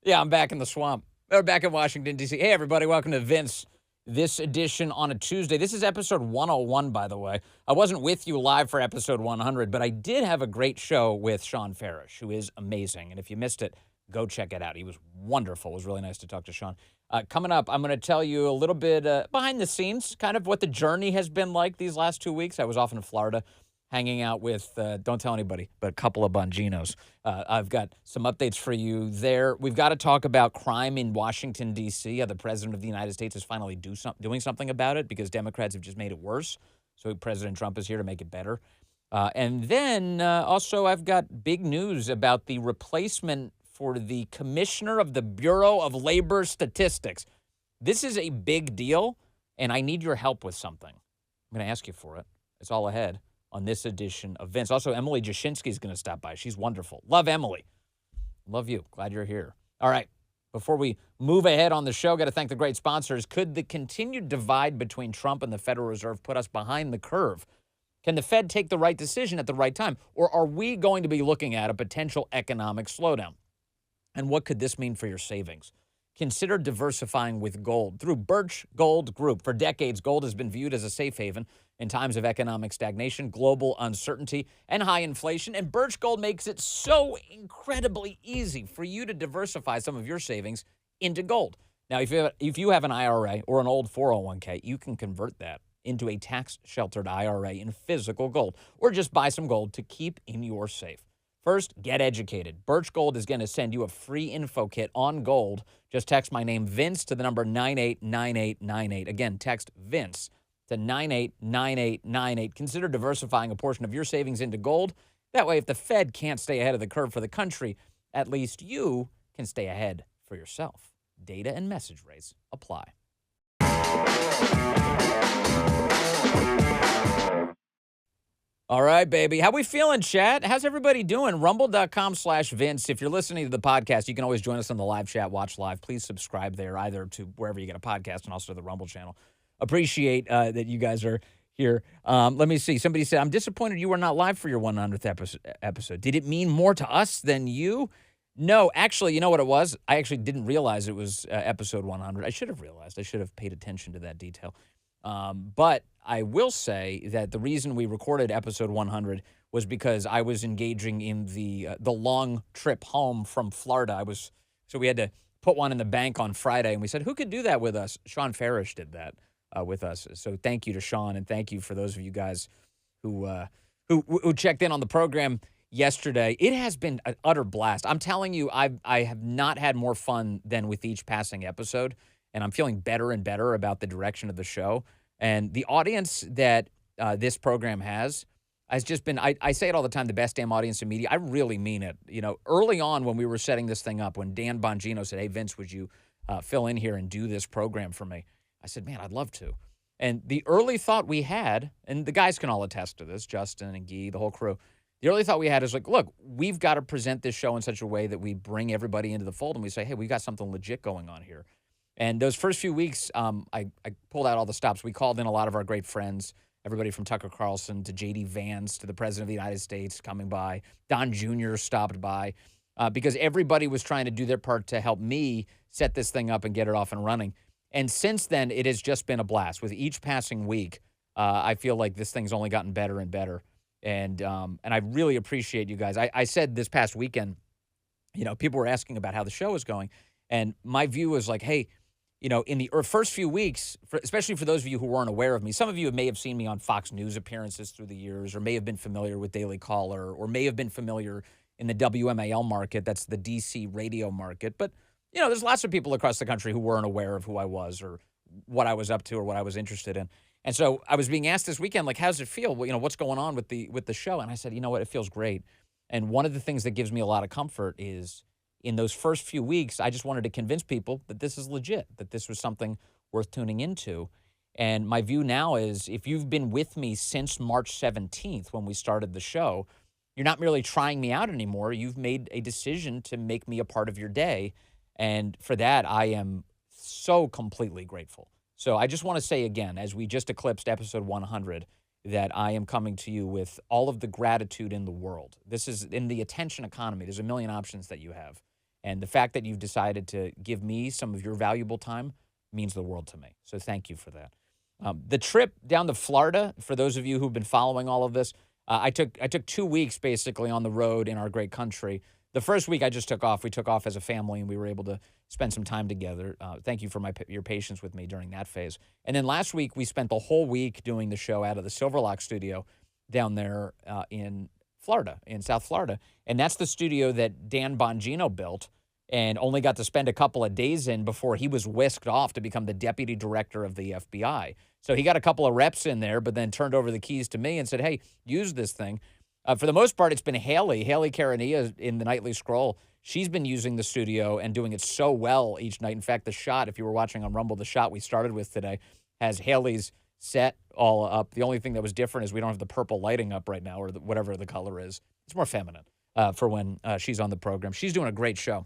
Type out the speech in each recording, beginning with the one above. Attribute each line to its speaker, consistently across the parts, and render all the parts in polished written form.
Speaker 1: Yeah, I'm back in the swamp. We're back in Washington, D.C. Hey, everybody, welcome to Vince. This edition on a Tuesday. This is episode 101, by the way. I wasn't with you live for episode 100, but I did have a great show with Sean Farish, who is amazing. And if you missed it, go check it out. He was wonderful. It was really nice to talk to Sean. Coming up, I'm going to tell you a little bit behind the scenes, kind of what the journey has been like these last 2 weeks. I was off in Florida hanging out with, don't tell anybody, but a couple of Bonginos. I've got some updates for you there. We've got to talk about crime in Washington, D.C. The president of the United States is finally doing something about it because Democrats have just made it worse. So President Trump is here to make it better. And then also I've got big news about the replacement for the commissioner of the Bureau of Labor Statistics. This is a big deal, and I need your help with something. I'm going to ask you for it. It's all ahead on this edition of Vince. Also, Emily Jashinsky is going to stop by. She's wonderful. Love Emily. Love you. Glad you're here. All right. Before we move ahead on the show, got to thank the great sponsors. Could the continued divide between Trump and the Federal Reserve put us behind the curve? Can the Fed take the right decision at the right time? Or are we going to be looking at a potential economic slowdown? And what could this mean for your savings? Consider diversifying with gold. Through Birch Gold Group, for decades, gold has been viewed as a safe haven in times of economic stagnation, global uncertainty, and high inflation. And Birch Gold makes it so incredibly easy for you to diversify some of your savings into gold. Now, if you have an IRA or an old 401k, you can convert that into a tax-sheltered IRA in physical gold, or just buy some gold to keep in your safe. First, get educated. Birch Gold is going to send you a free info kit on gold. Just text my name, Vince, to the number 989898. Again, text Vince to 989898. Consider diversifying a portion of your savings into gold. That way, if the Fed can't stay ahead of the curve for the country, at least you can stay ahead for yourself. Data and message rates apply. All right, baby. How we feeling, chat? How's everybody doing? Rumble.com/Vince. If you're listening to the podcast, you can always join us on the live chat, watch live. Please subscribe there, either to wherever you get a podcast and also to the Rumble channel. Appreciate that you guys are here. Let me see. Somebody said, I'm disappointed you were not live for your 100th episode. Did it mean more to us than you? No, actually, you know what it was? I actually didn't realize it was episode 100. I should have realized. I should have paid attention to that detail. But I will say that the reason we recorded episode 100 was because I was engaging in the long trip home from Florida. So we had to put one in the bank on Friday, and we said, who could do that with us? Sean Farish did that with us. So thank you to Sean, and thank you for those of you guys who checked in on the program yesterday. It has been an utter blast. I'm telling you, I have not had more fun than with each passing episode. And I'm feeling better and better about the direction of the show. And the audience that this program has just been, I say it all the time, the best damn audience in media. I really mean it. You know, early on when we were setting this thing up, when Dan Bongino said, hey, Vince, would you fill in here and do this program for me? I said, man, I'd love to. And the early thought we had, and the guys can all attest to this, Justin and Guy, the whole crew, the early thought we had is like, look, we've got to present this show in such a way that we bring everybody into the fold and we say, hey, we got something legit going on here. And those first few weeks, I pulled out all the stops. We called in a lot of our great friends, everybody from Tucker Carlson to J.D. Vance to the President of the United States coming by. Don Jr. stopped by because everybody was trying to do their part to help me set this thing up and get it off and running. And since then, it has just been a blast. With each passing week, I feel like this thing's only gotten better and better. And I really appreciate you guys. I said this past weekend, you know, people were asking about how the show is going. And my view was like, hey, you know, in the first few weeks, especially for those of you who weren't aware of me, some of you may have seen me on Fox News appearances through the years, or may have been familiar with Daily Caller, or may have been familiar in the WMAL market. That's the DC radio market. But, you know, there's lots of people across the country who weren't aware of who I was or what I was up to or what I was interested in. And so I was being asked this weekend, like, how does it feel? Well, you know, what's going on with the show? And I said, you know what, it feels great. And one of the things that gives me a lot of comfort is in those first few weeks, I just wanted to convince people that this is legit, that this was something worth tuning into. And my view now is if you've been with me since March 17th when we started the show, you're not merely trying me out anymore. You've made a decision to make me a part of your day. And for that, I am so completely grateful. So I just want to say again, as we just eclipsed episode 100, that I am coming to you with all of the gratitude in the world. This is in the attention economy. There's a million options that you have. And the fact that you've decided to give me some of your valuable time means the world to me. So thank you for that. The trip down to Florida, for those of you who've been following all of this, I took 2 weeks basically on the road in our great country. The first week I just took off. We took off as a family, and we were able to spend some time together. Thank you for your patience with me during that phase. And then last week we spent the whole week doing the show out of the Silverlock studio down there in Florida, in South Florida. And that's the studio that Dan Bongino built and only got to spend a couple of days in before he was whisked off to become the deputy director of the FBI. So he got a couple of reps in there, but then turned over the keys to me and said, hey, use this thing. For the most part, it's been Haley Karania in the Nightly Scroll. She's been using the studio and doing it so well each night. In fact, the shot, if you were watching on Rumble, the shot we started with today has Haley's set all up. The only thing that was different is we don't have the purple lighting up right now, or whatever the color is. It's more feminine for when she's on the program. She's doing a great show.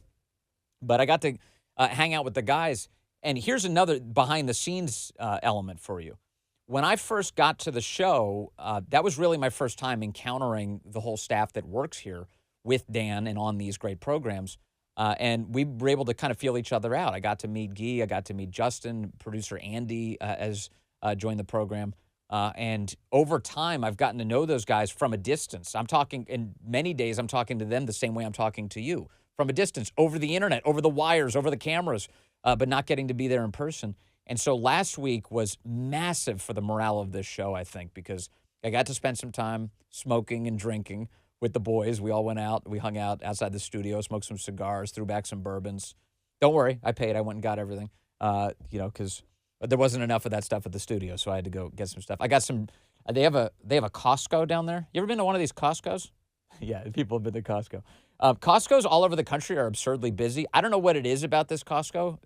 Speaker 1: But I got to hang out with the guys. And here's another behind-the-scenes element for you. When I first got to the show, that was really my first time encountering the whole staff that works here with Dan and on these great programs. And we were able to kind of feel each other out. I got to meet Guy. I got to meet Justin. Producer Andy has joined the program. And over time, I've gotten to know those guys from a distance. I'm talking, in many days, I'm talking to them the same way I'm talking to you. From a distance, over the internet, over the wires, over the cameras, but not getting to be there in person. And so last week was massive for the morale of this show, I think, because I got to spend some time smoking and drinking with the boys. We all went out. We hung out outside the studio, smoked some cigars, threw back some bourbons. Don't worry, I paid. I went and got everything, because there wasn't enough of that stuff at the studio, so I had to go get some stuff. I got some. They have a Costco down there. You ever been to one of these Costcos? Yeah, people have been to Costco. Costco's all over the country are absurdly busy. I don't know what it is about this Costco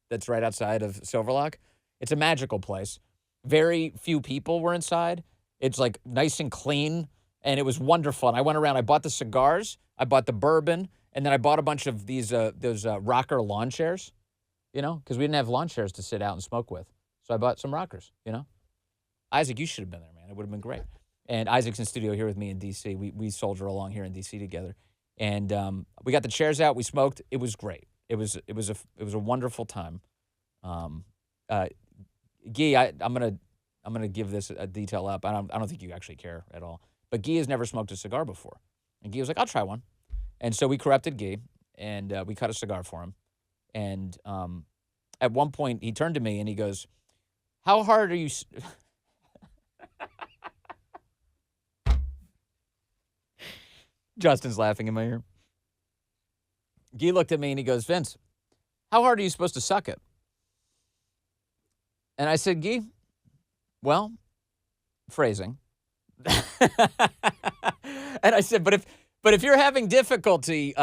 Speaker 1: that's right outside of Silverlock. It's a magical place. Very few people were inside. It's like nice and clean, and it was wonderful. And I went around. I bought the cigars. I bought the bourbon, and then I bought a bunch of those rocker lawn chairs, because we didn't have lawn chairs to sit out and smoke with. So I bought some rockers, Isaac, you should have been there, man. It would have been great. And Isaac's in studio here with me in D.C. We soldier along here in D.C. together. And we got the chairs out. We smoked. It was great. It was a wonderful time. Guy, I'm gonna give this a detail up. I don't think you actually care at all. But Guy has never smoked a cigar before, and Guy was like, "I'll try one." And so we corrupted Guy, and we cut a cigar for him. And at one point, he turned to me and he goes, "How hard are you?" Justin's laughing in my ear. Guy looked at me and he goes, "Vince, how hard are you supposed to suck it?" And I said, "Guy, well, phrasing." And I said, but if you're having difficulty,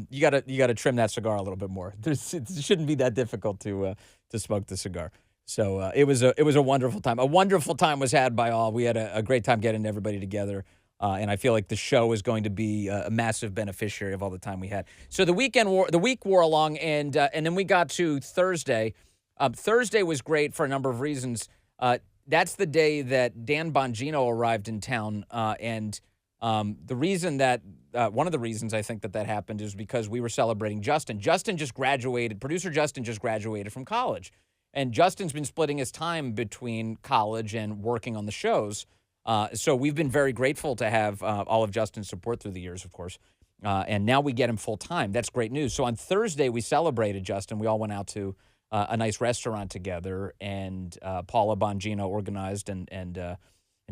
Speaker 1: you gotta trim that cigar a little bit more. It shouldn't be that difficult to smoke the cigar. So it was a wonderful time. A wonderful time was had by all. We had a great time getting everybody together. And I feel like the show is going to be a massive beneficiary of all the time we had. So the week wore along, and then we got to Thursday. Thursday was great for a number of reasons. That's the day that Dan Bongino arrived in town, and the reason that one of the reasons I think that happened is because we were celebrating Justin. Justin just graduated. Producer Justin just graduated from college, and Justin's been splitting his time between college and working on the shows. So we've been very grateful to have all of Justin's support through the years, of course. And now we get him full time. That's great news. So on Thursday, we celebrated Justin. We all went out to a nice restaurant together, and Paula Bongino organized, and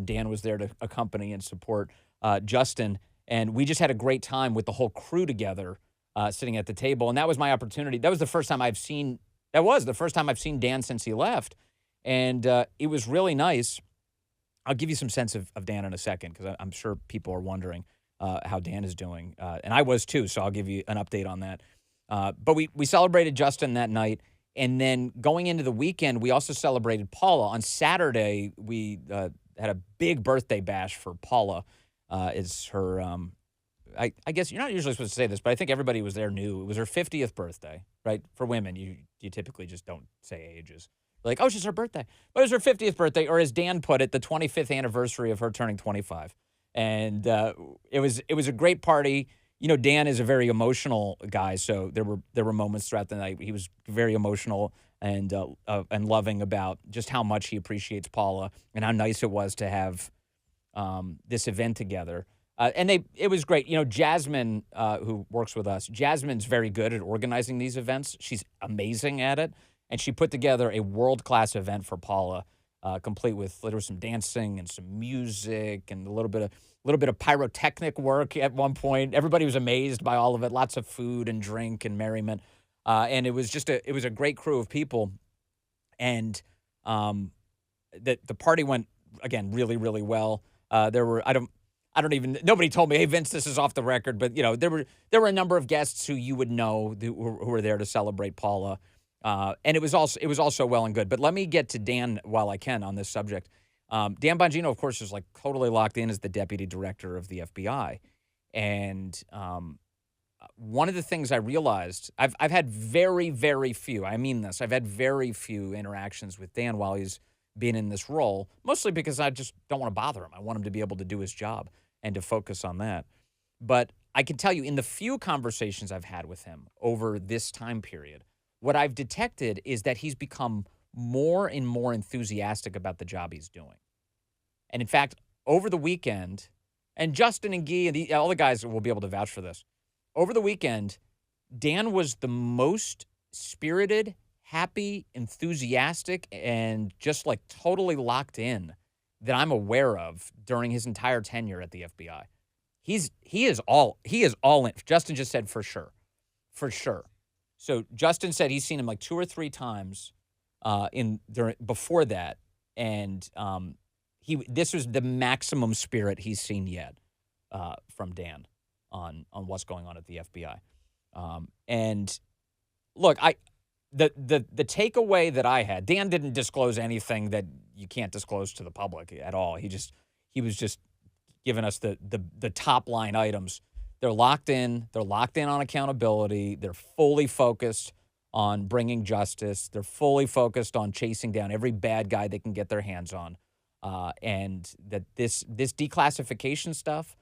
Speaker 1: Dan was there to accompany and support Justin. And we just had a great time with the whole crew together, sitting at the table. And that was my opportunity. That was the first time I've seen Dan since he left. And it was really nice. I'll give you some sense of Dan in a second, because I'm sure people are wondering how Dan is doing. And I was too, so I'll give you an update on that. But we celebrated Justin that night. And then going into the weekend, we also celebrated Paula. On Saturday, we had a big birthday bash for Paula. It's her, I guess you're not usually supposed to say this, but I think everybody was there knew. It was her 50th birthday, right? For women, you typically just don't say ages. Like, oh, it's just her birthday. But it was her 50th birthday, or as Dan put it, the 25th anniversary of her turning 25. And it was a great party. Dan is a very emotional guy, so there were moments throughout the night he was very emotional and loving about just how much he appreciates Paula and how nice it was to have this event together. And it was great. Jasmine, who works with us, Jasmine's very good at organizing these events. She's amazing at it. And she put together a world-class event for Paula, complete with there was some dancing and some music and a little bit of pyrotechnic work at one point. Everybody was amazed by all of it. Lots of food and drink and merriment. And it was it was a great crew of people. And the party went, again, really, really well. There were, nobody told me, hey, Vince, this is off the record, but there were a number of guests who you would know who were there to celebrate Paula. And it was also well and good. But let me get to Dan while I can on this subject. Dan Bongino, of course, is like totally locked in as the deputy director of the FBI. And one of the things I realized, I've had very, very few, I mean this, I've had very few interactions with Dan while he's been in this role, mostly because I just don't want to bother him. I want him to be able to do his job and to focus on that. But I can tell you, in the few conversations I've had with him over this time period, what I've detected is that he's become more and more enthusiastic about the job he's doing. And in fact, over the weekend, and Justin and Guy and all the guys will be able to vouch for this, over the weekend, Dan was the most spirited, happy, enthusiastic, and just like totally locked in that I'm aware of during his entire tenure at the FBI. He is all in. Justin just said for sure. So Justin said he's seen him like 2 or 3 times before that, and this was the maximum spirit he's seen yet from Dan on what's going on at the FBI. And look, the takeaway that I had, Dan didn't disclose anything that you can't disclose to the public at all. He was just giving us the top line items. They're locked in. They're locked in on accountability. They're fully focused on bringing justice. They're fully focused on chasing down every bad guy they can get their hands on. And that this declassification stuff,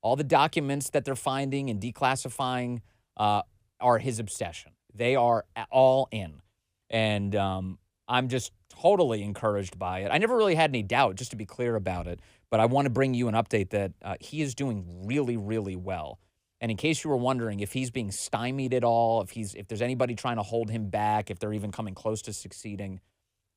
Speaker 1: all the documents that they're finding and declassifying are his obsession. They are all in. And I'm just totally encouraged by it. I never really had any doubt, just to be clear about it. But I want to bring you an update that he is doing really, really well. And in case you were wondering if he's being stymied at all, if there's anybody trying to hold him back, if they're even coming close to succeeding,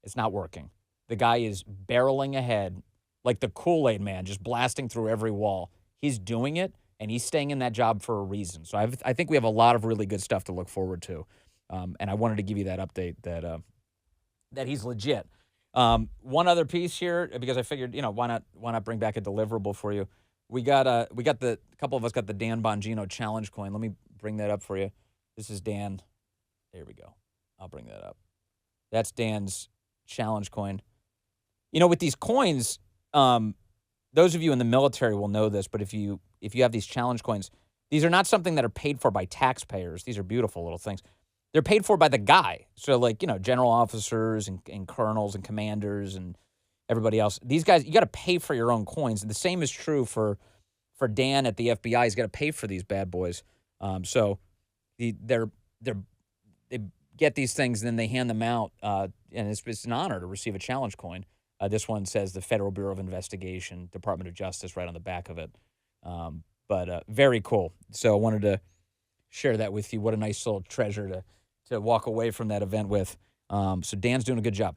Speaker 1: it's not working. The guy is barreling ahead like the Kool-Aid man, just blasting through every wall. He's doing it, and he's staying in that job for a reason. So I think we have a lot of really good stuff to look forward to. And I wanted to give you that update that he's legit. One other piece here, because I figured, why not bring back a deliverable for you? We got a couple of us got the Dan Bongino challenge coin. Let me bring that up for you. This is Dan. There we go. I'll bring that up. That's Dan's challenge coin. With these coins, those of you in the military will know this, but if you have these challenge coins, these are not something that are paid for by taxpayers. These are beautiful little things. They're paid for by the guy. So general officers and colonels and commanders and everybody else. These guys, you got to pay for your own coins. And the same is true for Dan at the FBI. He's got to pay for these bad boys. So they get these things and then they hand them out. And it's an honor to receive a challenge coin. This one says the Federal Bureau of Investigation, Department of Justice, right on the back of it. But very cool. So I wanted to share that with you. What a nice little treasure to walk away from that event with. So Dan's doing a good job.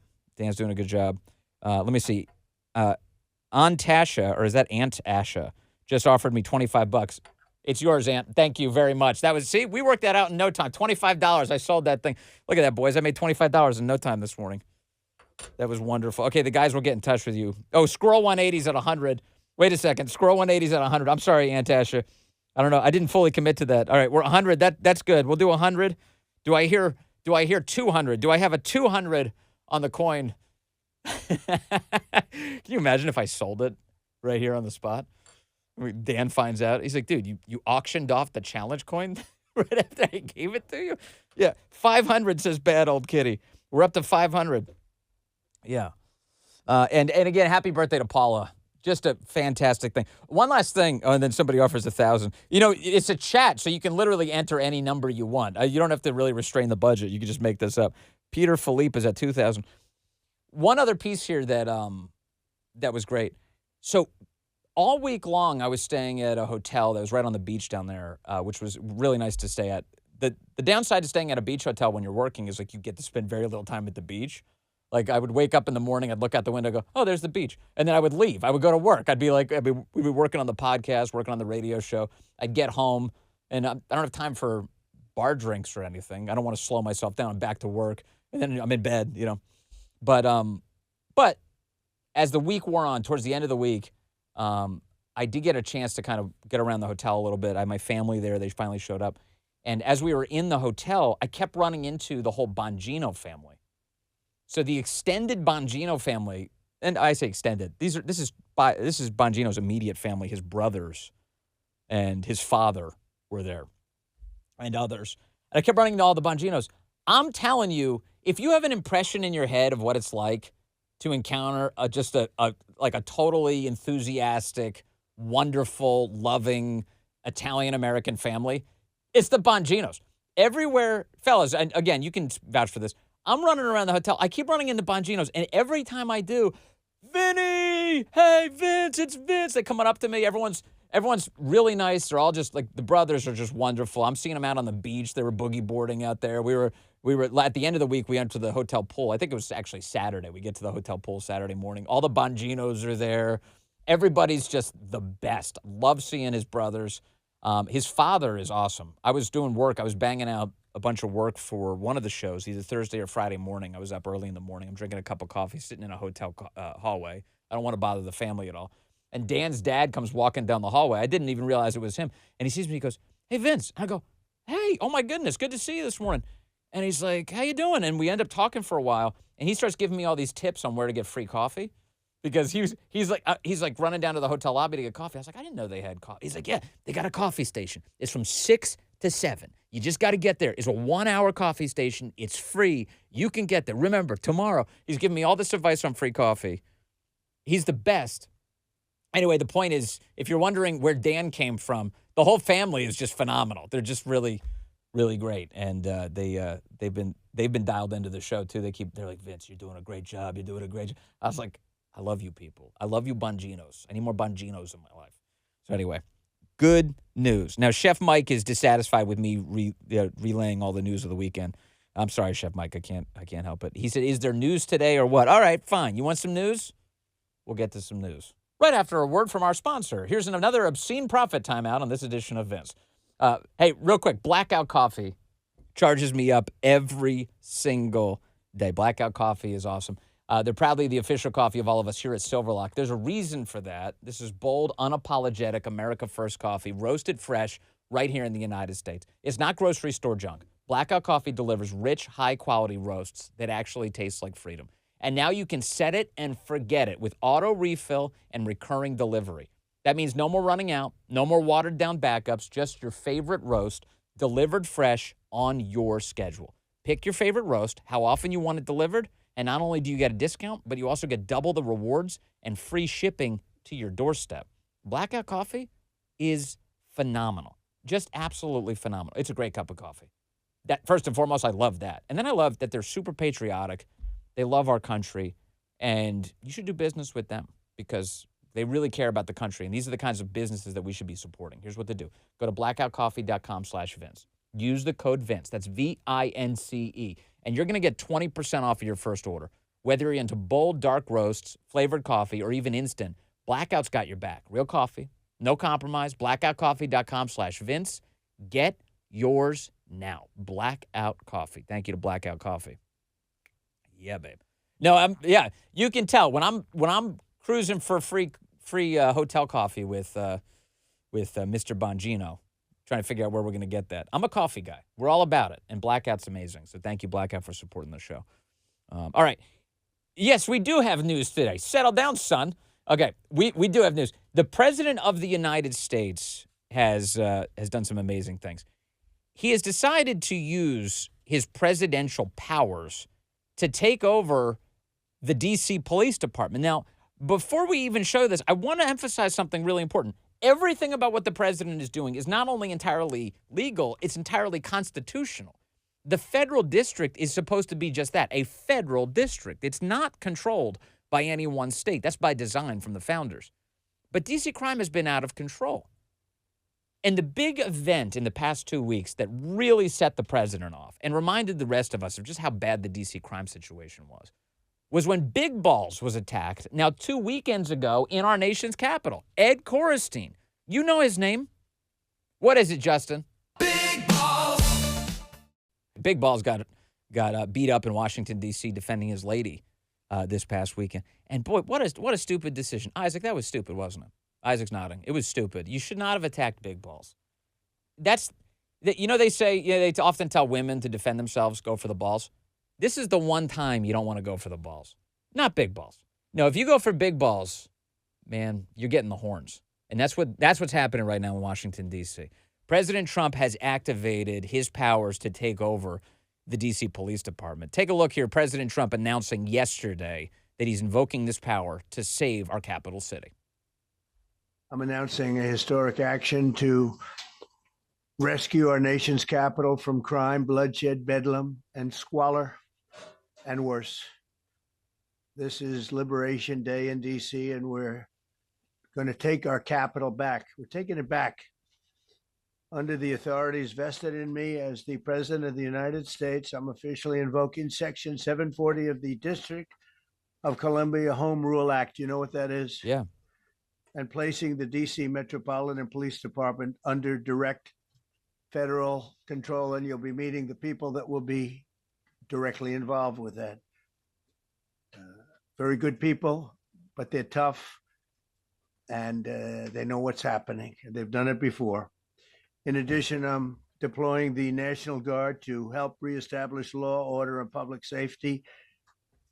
Speaker 1: Let me see. Aunt Tasha, or is that Aunt Asha, just offered me $25. It's yours, Aunt. Thank you very much. We worked that out in no time. $25. I sold that thing. Look at that, boys. I made $25 in no time this morning. That was wonderful. Okay, the guys will get in touch with you. Oh, Squirrel 180's at 100. Wait a second. Squirrel 180's at 100. I'm sorry, Aunt Tasha. I don't know. I didn't fully commit to that. All right, we're 100. That's good. We'll do 100. Do I hear 200? Do I have a 200 on the coin? Can you imagine if I sold it right here on the spot? Dan finds out. He's like, dude, you auctioned off the challenge coin right after I gave it to you? Yeah, 500, says Bad Old Kitty. We're up to 500. Yeah. And again, happy birthday to Paula. Just a fantastic thing. One last thing, and then somebody offers 1,000. You know, it's a chat, so you can literally enter any number you want. You don't have to really restrain the budget. You can just make this up. Peter Philippe is at 2,000. One other piece here that that was great. So all week long, I was staying at a hotel that was right on the beach down there, which was really nice to stay at. The downside to staying at a beach hotel when you're working is like you get to spend very little time at the beach. Like I would wake up in the morning, I'd look out the window, go, oh, there's the beach. And then I would leave. I would go to work. We'd be working on the podcast, working on the radio show. I'd get home and I don't have time for bar drinks or anything. I don't want to slow myself down. I'm back to work and then I'm in bed, you know. But as the week wore on, towards the end of the week, I did get a chance to kind of get around the hotel a little bit. I had my family there. They finally showed up. And as we were in the hotel, I kept running into the whole Bongino family. So the extended Bongino family, and I say extended, this is Bongino's immediate family, his brothers and his father were there and others. And I kept running into all the Bonginos. I'm telling you, if you have an impression in your head of what it's like to encounter a totally enthusiastic, wonderful, loving Italian-American family, it's the Bonginos. Everywhere, fellas, and again, you can vouch for this, I'm running around the hotel. I keep running into Bonginos, and every time I do, Vinny, hey, Vince, it's Vince. They're coming up to me. Everyone's really nice. They're all just like, the brothers are just wonderful. I'm seeing them out on the beach. They were boogie boarding out there. We were at the end of the week, we went to the hotel pool. I think it was actually Saturday. We get to the hotel pool Saturday morning. All the Bonginos are there. Everybody's just the best. Love seeing his brothers. His father is awesome. I was doing work. I was banging out a bunch of work for one of the shows, either Thursday or Friday morning. I was up early in the morning. I'm drinking a cup of coffee, sitting in a hotel hallway. I don't want to bother the family at all. And Dan's dad comes walking down the hallway. I didn't even realize it was him. And he sees me. He goes, hey, Vince. I go, hey, oh, my goodness. Good to see you this morning. And he's like, how you doing? And we end up talking for a while. And he starts giving me all these tips on where to get free coffee. Because he's like running down to the hotel lobby to get coffee. I was like, I didn't know they had coffee. He's like, yeah, they got a coffee station. It's from 6 to 7. You just got to get there. It's a 1-hour coffee station. It's free. You can get there. Remember, tomorrow, he's giving me all this advice on free coffee. He's the best. Anyway, the point is, if you're wondering where Dan came from, the whole family is just phenomenal. They're just really, really great. And they've been dialed into the show, too. They're like, Vince, you're doing a great job. You're doing a great job. I was like, I love you people. I love you Bonginos. I need more Bonginos in my life. So anyway, good news. Now, Chef Mike is dissatisfied with me relaying all the news of the weekend. I'm sorry, Chef Mike. I can't help it. He said, is there news today or what? All right, fine. You want some news? We'll get to some news. Right after a word from our sponsor. Here's another obscene profit timeout on this edition of Vince. Hey, real quick, Blackout Coffee charges me up every single day. Blackout Coffee is awesome. They're proudly the official coffee of all of us here at Silverlock. There's a reason for that. This is bold, unapologetic, America First coffee, roasted fresh right here in the United States. It's not grocery store junk. Blackout Coffee delivers rich, high-quality roasts that actually taste like freedom. And now you can set it and forget it with auto refill and recurring delivery. That means no more running out, no more watered-down backups, just your favorite roast delivered fresh on your schedule. Pick your favorite roast, how often you want it delivered, and not only do you get a discount, but you also get double the rewards and free shipping to your doorstep. Blackout Coffee is phenomenal. Just absolutely phenomenal. It's a great cup of coffee. That, first and foremost, I love that. And then I love that they're super patriotic. They love our country. And you should do business with them because they really care about the country. And these are the kinds of businesses that we should be supporting. Here's what to do. Go to blackoutcoffee.com/Vince. Use the code Vince. That's VINCE. And you're going to get 20% off of your first order. Whether you're into bold, dark roasts, flavored coffee, or even instant, Blackout's got your back. Real coffee, no compromise. Blackoutcoffee.com/Vince. Get yours now. Blackout Coffee. Thank you to Blackout Coffee. Yeah, babe. No, you can tell when I'm cruising for free hotel coffee with Mr. Bongino, trying to figure out where we're going to get that. I'm a coffee guy. We're all about it, and Blackout's amazing. So thank you, Blackout, for supporting the show. All right. Yes, we do have news today. Settle down, son. Okay, we do have news. The President of the United States has done some amazing things. He has decided to use his presidential powers to take over the D.C. Police Department. Now, Before we even show this, I want to emphasize something really important. Everything about what the president is doing is not only entirely legal, it's entirely constitutional. The federal district is supposed to be just that, a federal district. It's not controlled by any one state. That's by design from the founders. But D.C. crime has been out of control. And the big event in the past 2 weeks that really set the president off and reminded the rest of us of just how bad the D.C. crime situation was when Big Balls was attacked, now 2 weekends ago, in our nation's capital. Ed Korestein. You know his name. What is it, Justin?
Speaker 2: Big Balls.
Speaker 1: Big Balls got beat up in Washington, D.C., defending his lady this past weekend. And, boy, what a stupid decision. Isaac, that was stupid, wasn't it? Isaac's nodding. It was stupid. You should not have attacked Big Balls. They say, they often tell women to defend themselves, go for the balls. This is the one time you don't want to go for the balls. Not Big Balls. No, if you go for Big Balls, man, you're getting the horns. And that's what's happening right now in Washington, D.C. President Trump has activated his powers to take over the D.C. Police Department. Take a look here. President Trump announcing yesterday that he's invoking this power to save our capital city.
Speaker 3: I'm announcing a historic action to rescue our nation's capital from crime, bloodshed, bedlam, and squalor, and worse. This is Liberation Day in D.C., and we're going to take our capital back. We're taking it back under the authorities vested in me as the President of the United States. I'm officially invoking Section 740 of the District of Columbia Home Rule Act. You know what that is?
Speaker 1: Yeah.
Speaker 3: And placing the D.C. Metropolitan Police Department under direct federal control, and you'll be meeting the people that will be directly involved with that. Very good people, but they're tough, and they know what's happening. They've done it before. In addition, I'm deploying the National Guard to help reestablish law, order, and public safety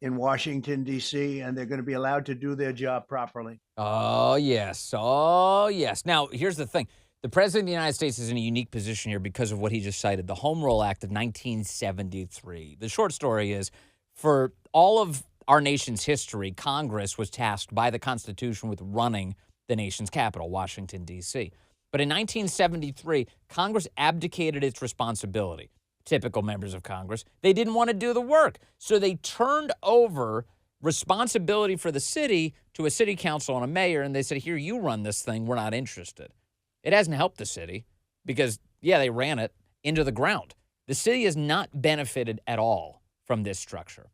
Speaker 3: in Washington, D.C., and they're going to be allowed to do their job properly.
Speaker 1: Oh, yes. Oh, yes. Now, here's the thing. The President of the United States is in a unique position here because of what he just cited, the Home Rule Act of 1973. The short story is, for all of our nation's history, Congress was tasked by the Constitution with running the nation's capital, Washington, D.C. But in 1973, Congress abdicated its responsibility. Typical members of Congress, they didn't want to do the work. So they turned over responsibility for the city to a city council and a mayor, and they said, here, you run this thing. We're not interested. It hasn't helped the city because, yeah, they ran it into the ground. The city has not benefited at all from this structure.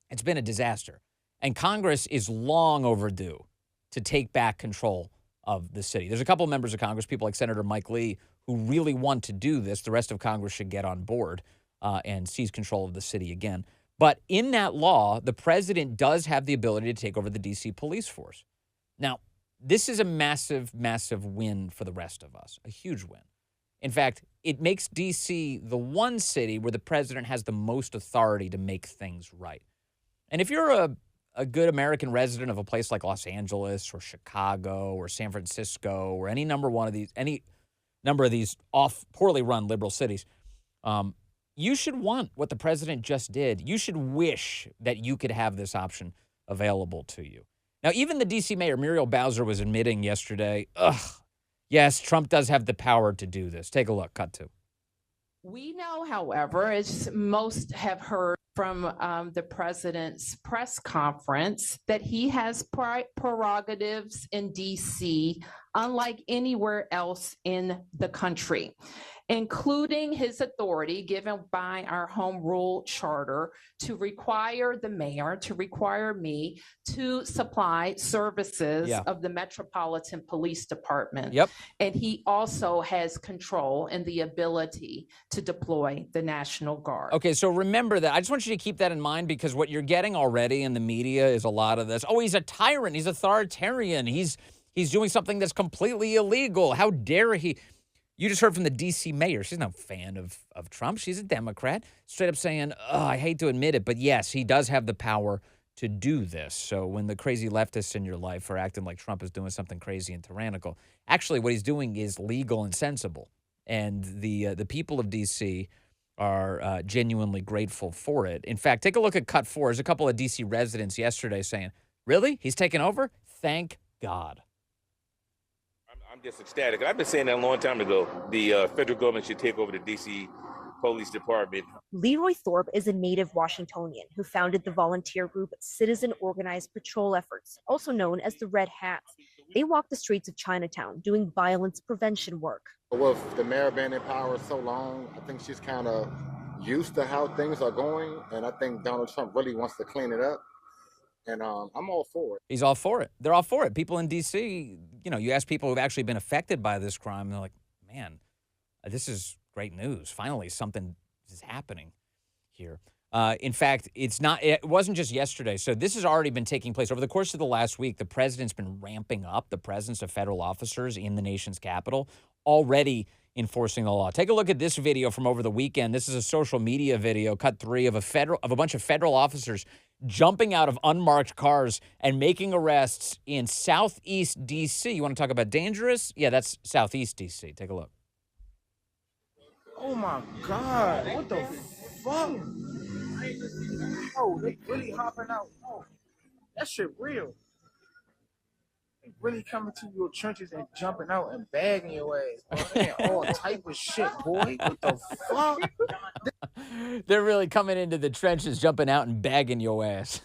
Speaker 1: It's been a disaster. And Congress is long overdue to take back control of the city. There's a couple of members of Congress, people like Senator Mike Lee, who really want to do this. The rest of Congress should get on board and seize control of the city again. But in that law, the president does have the ability to take over the D.C. police force. Now, this is a massive, massive win for the rest of us, a huge win. In fact, it makes D.C. the one city where the president has the most authority to make things right. And if you're a good American resident of a place like Los Angeles or Chicago or San Francisco or any number of these poorly run liberal cities, you should want what the president just did. You should wish that you could have this option available to you. Now, even the D.C. mayor, Muriel Bowser, was admitting yesterday, yes, Trump does have the power to do this. Take a look. Cut 2.
Speaker 4: We know, however, as most have heard from the president's press conference, that he has prerogatives in D.C. unlike anywhere else in the country, including his authority given by our home rule charter to require the mayor, to require me to supply services of the Metropolitan Police Department.
Speaker 1: Yep.
Speaker 4: And he also has control and the ability to deploy the National Guard.
Speaker 1: Okay, so remember that. I just want you to keep that in mind because what you're getting already in the media is a lot of this. Oh, he's a tyrant. He's authoritarian. He's doing something that's completely illegal. How dare he? You just heard from the D.C. mayor. She's no fan of Trump. She's a Democrat. Straight up saying, I hate to admit it, but yes, he does have the power to do this. So when the crazy leftists in your life are acting like Trump is doing something crazy and tyrannical, actually what he's doing is legal and sensible. And the people of D.C. are genuinely grateful for it. In fact, take a look at Cut 4. There's a couple of D.C. residents yesterday saying, Really? He's taken over? Thank God.
Speaker 5: I'm just ecstatic. I've been saying that a long time ago. The federal government should take over the D.C. Police Department.
Speaker 6: Leroy Thorpe is a native Washingtonian who founded the volunteer group Citizen Organized Patrol Efforts, also known as the Red Hats. They walk the streets of Chinatown doing violence prevention work.
Speaker 7: With the mayor being in power so long, I think she's kind of used to how things are going, and I think Donald Trump really wants to clean it up. And I'm all for it.
Speaker 1: He's all for it. They're all for it. People in D.C., you ask people who've actually been affected by this crime, they're like, man, this is great news. Finally, something is happening here. In fact, it wasn't just yesterday. So this has already been taking place. Over the course of the last week, the president's been ramping up the presence of federal officers in the nation's capital, already enforcing the law. Take a look at this video from over the weekend. This is a social media video, cut 3, of a bunch of federal officers jumping out of unmarked cars and making arrests in Southeast D.C. You want to talk about dangerous? Yeah, that's Southeast D.C. Take a look.
Speaker 8: Oh my God, what the fuck? Oh, they really hopping out. Oh, that shit real. They really coming to your trenches and jumping out and bagging your ass. Bro. All type of shit, boy. What the fuck?
Speaker 1: They're really coming into the trenches, jumping out and bagging your ass.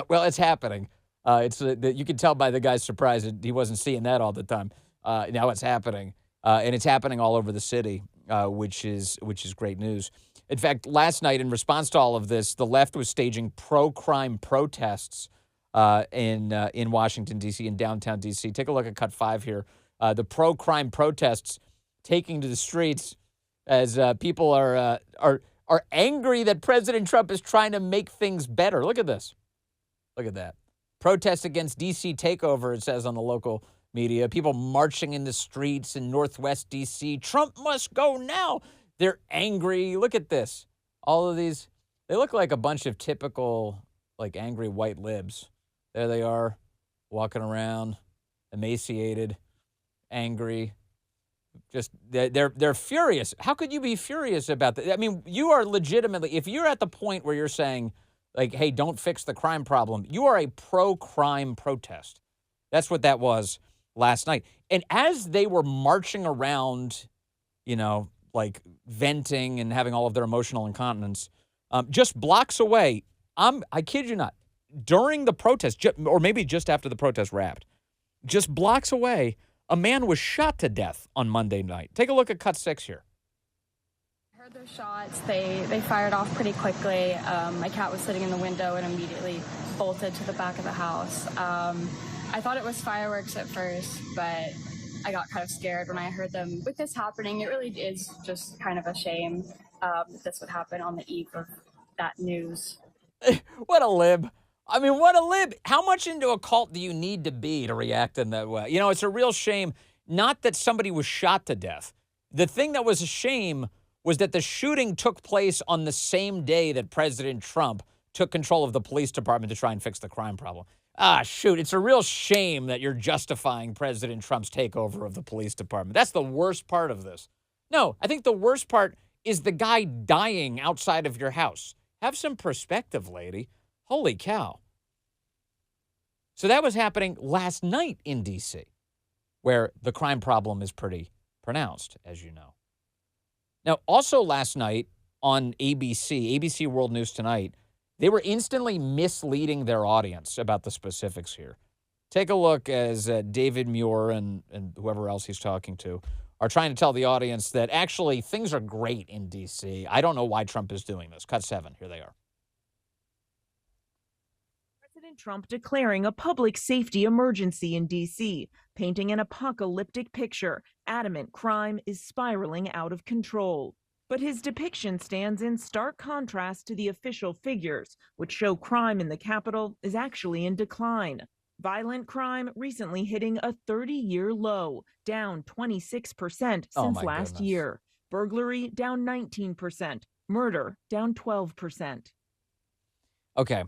Speaker 1: Well, it's happening. You can tell by the guy's surprise that he wasn't seeing that all the time. Now it's happening. And it's happening all over the city, which is great news. In fact, last night, in response to all of this, the left was staging pro-crime protests in Washington, D.C., in downtown D.C. Take a look at cut 5 here. The pro-crime protests taking to the streets as people are angry that President Trump is trying to make things better. Look at this. Look at that. Protests against D.C. takeover, it says on the local media. People marching in the streets in Northwest D.C. Trump must go now. They're angry. Look at this. All of these, they look like a bunch of typical, angry white libs. There they are, walking around, emaciated, angry. Just, they're furious. How could you be furious about that? I mean, you are legitimately, if you're at the point where you're saying, hey, don't fix the crime problem, you are a pro-crime protest. That's what that was last night. And as they were marching around, venting and having all of their emotional incontinence, just blocks away, I kid you not, during the protest, or maybe just after the protest wrapped, just blocks away, a man was shot to death on Monday night. Take a look at cut 6 here.
Speaker 9: I heard those shots. They fired off pretty quickly. My cat was sitting in the window and immediately bolted to the back of the house. I thought it was fireworks at first, but I got kind of scared when I heard them. With this happening, it really is just kind of a shame that this would happen on the eve of that news.
Speaker 1: What a lib. I mean, what a lib. How much into a cult do you need to be to react in that way? It's a real shame, not that somebody was shot to death. The thing that was a shame was that the shooting took place on the same day that President Trump took control of the police department to try and fix the crime problem. Shoot, it's a real shame that you're justifying President Trump's takeover of the police department. That's the worst part of this. No, I think the worst part is the guy dying outside of your house. Have some perspective, lady. Holy cow. So that was happening last night in D.C., where the crime problem is pretty pronounced, as you know. Now, also last night on ABC World News Tonight, they were instantly misleading their audience about the specifics here. Take a look as David Muir and whoever else he's talking to are trying to tell the audience that actually things are great in D.C. I don't know why Trump is doing this. Cut 7. Here they are.
Speaker 10: President Trump declaring a public safety emergency in D.C., painting an apocalyptic picture, adamant crime is spiraling out of control. But his depiction stands in stark contrast to the official figures, which show crime in the capital is actually in decline. Violent crime recently hitting a 30-year low, down 26% since last year. Burglary down 19%. Murder down 12%.
Speaker 1: Okay,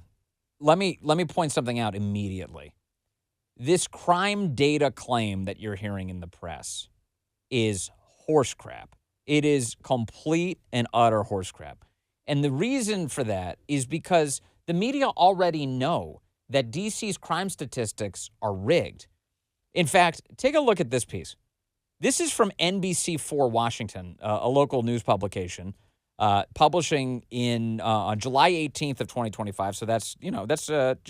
Speaker 1: let me point something out immediately. This crime data claim that you're hearing in the press is horse crap. It is complete and utter horse crap. And the reason for that is because the media already know that DC's crime statistics are rigged. In fact, take a look at this piece. This is from NBC4 Washington, a local news publication, publishing on July 18th of 2025. So that's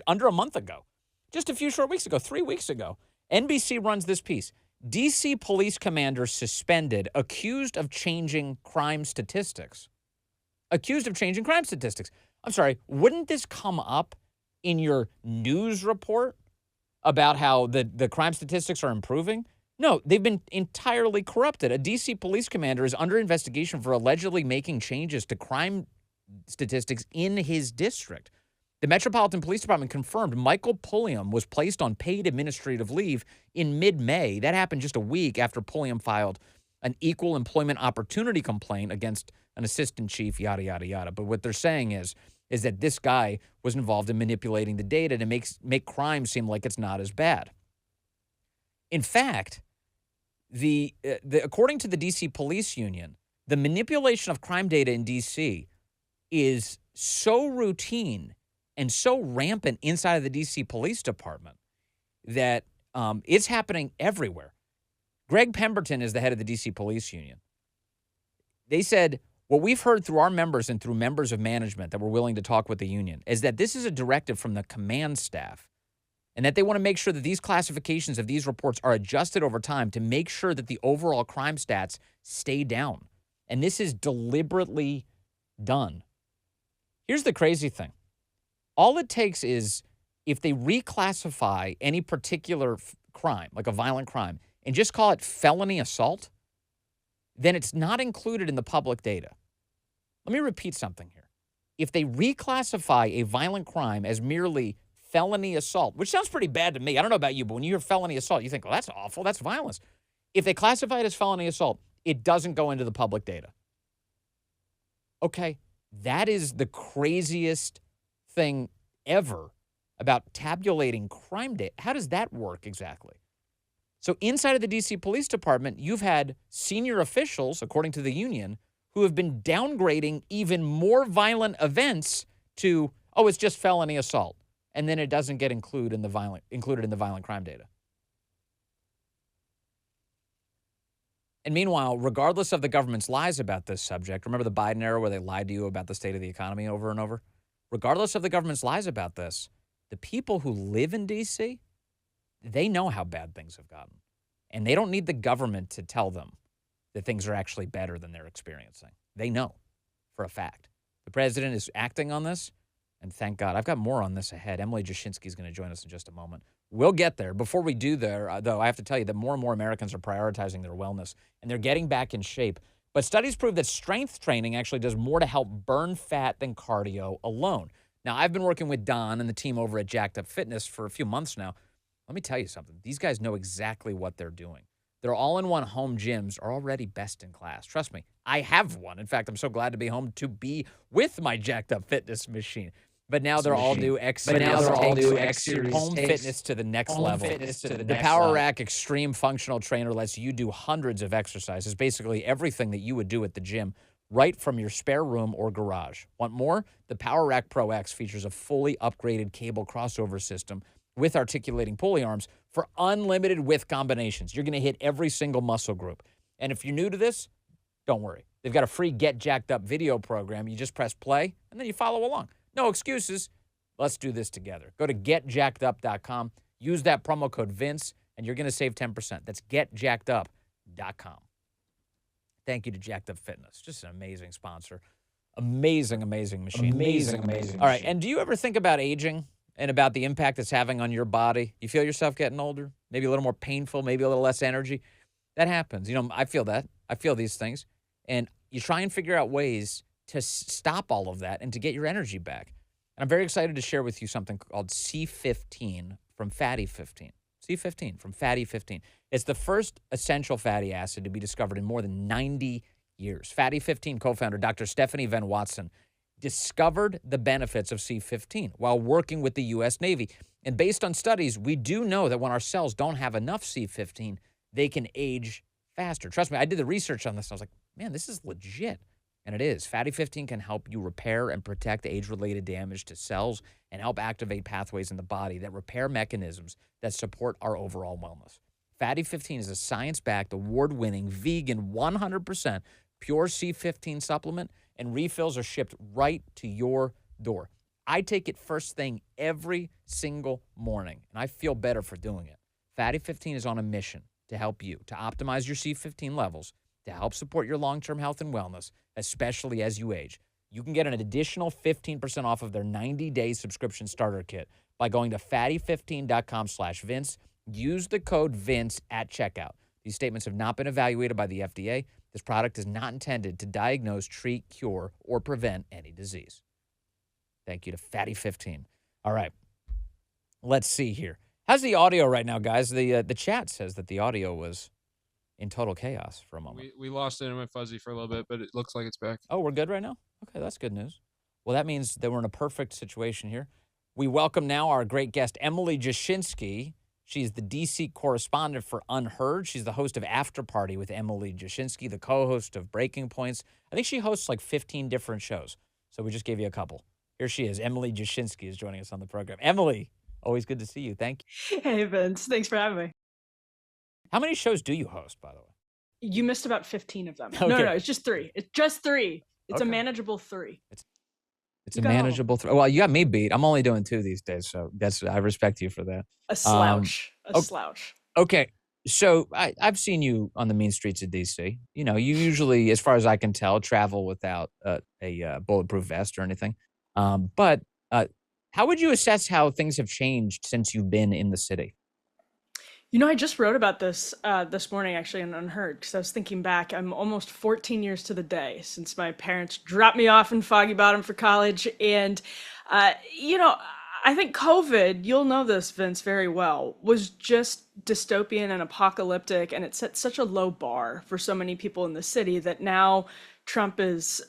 Speaker 1: under a month ago, just a few short weeks ago, 3 weeks ago. NBC runs this piece. DC police commander suspended, accused of changing crime statistics. Accused of changing crime statistics. I'm sorry, wouldn't this come up in your news report about how the crime statistics are improving? No, they've been entirely corrupted. A DC police commander is under investigation for allegedly making changes to crime statistics in his district. The Metropolitan Police Department confirmed Michael Pulliam was placed on paid administrative leave in mid-May. That happened just a week after Pulliam filed an equal employment opportunity complaint against an assistant chief, yada, yada, yada. But what they're saying is that this guy was involved in manipulating the data to make crime seem like it's not as bad. In fact, according to the DC Police Union, the manipulation of crime data in DC is so routine and so rampant inside of the DC Police Department that it's happening everywhere. Greg Pemberton is the head of the DC Police Union. They said, what we've heard through our members and through members of management that were willing to talk with the union is that this is a directive from the command staff and that they want to make sure that these classifications of these reports are adjusted over time to make sure that the overall crime stats stay down. And this is deliberately done. Here's the crazy thing. All it takes is if they reclassify any particular crime, like a violent crime, and just call it felony assault, then it's not included in the public data. Let me repeat something here. If they reclassify a violent crime as merely felony assault, which sounds pretty bad to me. I don't know about you, but when you hear felony assault, you think, well, that's awful. That's violence. If they classify it as felony assault, it doesn't go into the public data. Okay, that is the craziest thing ever about tabulating crime data. How does that work exactly? So inside of the DC Police Department, you've had senior officials, according to the union, who have been downgrading even more violent events to, it's just felony assault. And then it doesn't get included in the violent crime data. And meanwhile, regardless of the government's lies about this subject, remember the Biden era where they lied to you about the state of the economy over and over? Regardless of the government's lies about this, the people who live in D.C., they know how bad things have gotten. And they don't need the government to tell them that things are actually better than they're experiencing. They know for a fact. The president is acting on this, and thank God. I've got more on this ahead. Emily Jashinsky is going to join us in just a moment. We'll get there. Before we do there, though, I have to tell you that more and more Americans are prioritizing their wellness, and they're getting back in shape. But studies prove that strength training actually does more to help burn fat than cardio alone. Now, I've been working with Don and the team over at Jacked Up Fitness for a few months now. Let me tell you something. These guys know exactly what they're doing. Their all-in-one home gyms are already best in class. Trust me, I have one. In fact, I'm so glad to be home to be with my Jacked Up Fitness machine. But now they're all new X Series home fitness to the next level. The Power Rack Extreme Functional Trainer lets you do hundreds of exercises, basically everything that you would do at the gym, right from your spare room or garage. Want more? The Power Rack Pro X features a fully upgraded cable crossover system with articulating pulley arms for unlimited width combinations. You're going to hit every single muscle group. And if you're new to this, don't worry. They've got a free Get Jacked Up video program. You just press play, and then you follow along. No excuses. Let's do this together. Go to getjackedup.com. Use that promo code Vince, and you're going to save 10%. That's getjackedup.com. Thank you to Jacked Up Fitness. Just an amazing sponsor. Amazing machine. Amazing. All right, and do you ever think about aging and about the impact it's having on your body? You feel yourself getting older? Maybe a little more painful, maybe a little less energy? That happens. I feel that. I feel these things. And you try and figure out ways to stop all of that and to get your energy back. And I'm very excited to share with you something called C15 from Fatty 15. C15 from Fatty 15. It's the first essential fatty acid to be discovered in more than 90 years. Fatty 15 co-founder Dr. Stephanie Van Watson discovered the benefits of C15 while working with the U.S. Navy. And based on studies, we do know that when our cells don't have enough C15, they can age faster. Trust me, I did the research on this. I was like, man, this is legit. And it is. Fatty 15 can help you repair and protect age-related damage to cells and help activate pathways in the body that repair mechanisms that support our overall wellness. Fatty 15 is a science-backed, award-winning, vegan, 100% pure C15 supplement, and refills are shipped right to your door. I take it first thing every single morning, and I feel better for doing it. Fatty 15 is on a mission to help you to optimize your C15 levels, to help support your long-term health and wellness, especially as you age. You can get an additional 15% off of their 90-day subscription starter kit by going to fatty15.com/Vince. Use the code Vince at checkout. These statements have not been evaluated by the FDA. This product is not intended to diagnose, treat, cure, or prevent any disease. Thank you to Fatty 15. All right, let's see here. How's the audio right now, guys? The chat says that the audio was in total chaos for a moment.
Speaker 11: We lost it and went fuzzy for a little bit, but it looks like it's back.
Speaker 1: Oh, we're good right now? Okay, that's good news. Well, that means that we're in a perfect situation here. We welcome now our great guest, Emily Jashinsky. She's the D.C. correspondent for Unheard. She's the host of After Party with Emily Jashinsky, the co-host of Breaking Points. I think she hosts like 15 different shows, so we just gave you a couple. Here she is. Emily Jashinsky is joining us on the program. Emily, always good to see you. Thank you.
Speaker 12: Hey, Vince. Thanks for having me.
Speaker 1: How many shows do you host, by the way?
Speaker 12: You missed about 15 of them.
Speaker 1: Okay.
Speaker 12: No, it's just 3. It's just 3. It's
Speaker 1: Okay.
Speaker 12: a manageable 3.
Speaker 1: It's
Speaker 12: You
Speaker 1: a
Speaker 12: got all of
Speaker 1: manageable throw. Well, you got me beat. I'm only doing 2 these days, so I respect you for that.
Speaker 12: A slouch.
Speaker 1: oh,
Speaker 12: Slouch.
Speaker 1: Okay, so I've seen you on the mean streets of D.C. You know, you usually, as far as I can tell, travel without a bulletproof vest or anything. But how would you assess how things have changed since you've been in the city?
Speaker 12: You know, I just wrote about this this morning, actually, in Unheard, because I was thinking back. I'm almost 14 years to the day since my parents dropped me off in Foggy Bottom for college. And, you know, I think COVID, you'll know this, Vince, very well, was just dystopian and apocalyptic. And it set such a low bar for so many people in the city that now Trump is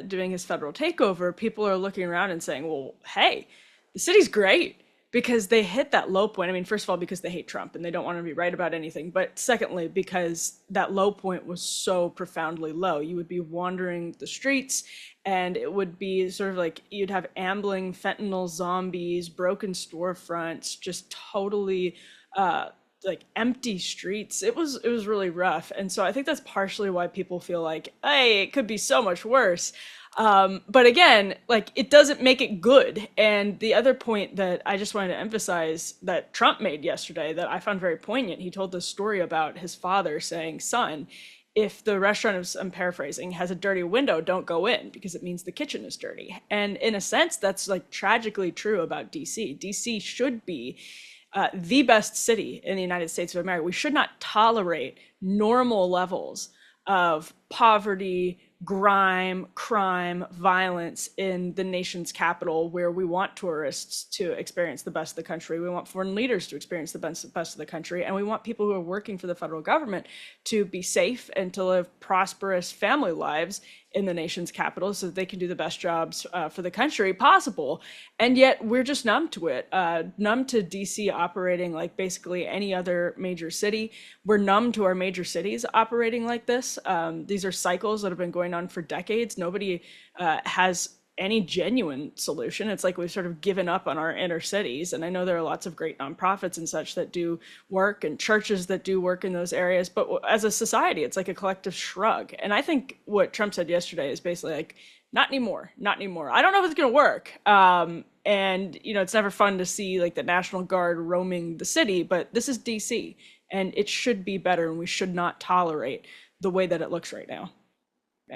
Speaker 12: doing his federal takeover. People are looking around and saying, well, hey, the city's great. Because they hit that low point. I mean, first of all, because they hate Trump and they don't want to be right about anything. But secondly, because that low point was so profoundly low. You would be wandering the streets and it would be sort of like you'd have ambling fentanyl zombies, broken storefronts, just totally like empty streets. It was really rough. And so I think that's partially why people feel like, hey, it could be so much worse. But again, like it doesn't make it good. And the other point that I just wanted to emphasize that Trump made yesterday that I found very poignant, he told this story about his father saying, son, if the restaurant, I'm paraphrasing, has a dirty window, don't go in because it means the kitchen is dirty. And in a sense, that's like tragically true about DC. DC should be the best city in the United States of America. We should not tolerate normal levels of poverty, grime, crime, violence in the nation's capital, where we want tourists to experience the best of the country. We want foreign leaders to experience the best of the country. And we want people who are working for the federal government to be safe and to live prosperous family lives in the nation's capital so that they can do the best jobs for the country possible. And yet we're just numb to it, numb to DC operating like basically any other major city. We're numb to our major cities operating like this. These are cycles that have been going on for decades. Nobody has any genuine solution. It's like we've sort of given up on our inner cities. And I know there are lots of great nonprofits and such that do work and churches that do work in those areas. But as a society, it's like a collective shrug. And I think what Trump said yesterday is basically like, not anymore, not anymore. I don't know if it's going to work. And, you know, it's never fun to see like the National Guard roaming the city, but this is DC and it should be better. And we should not tolerate the way that it looks right now.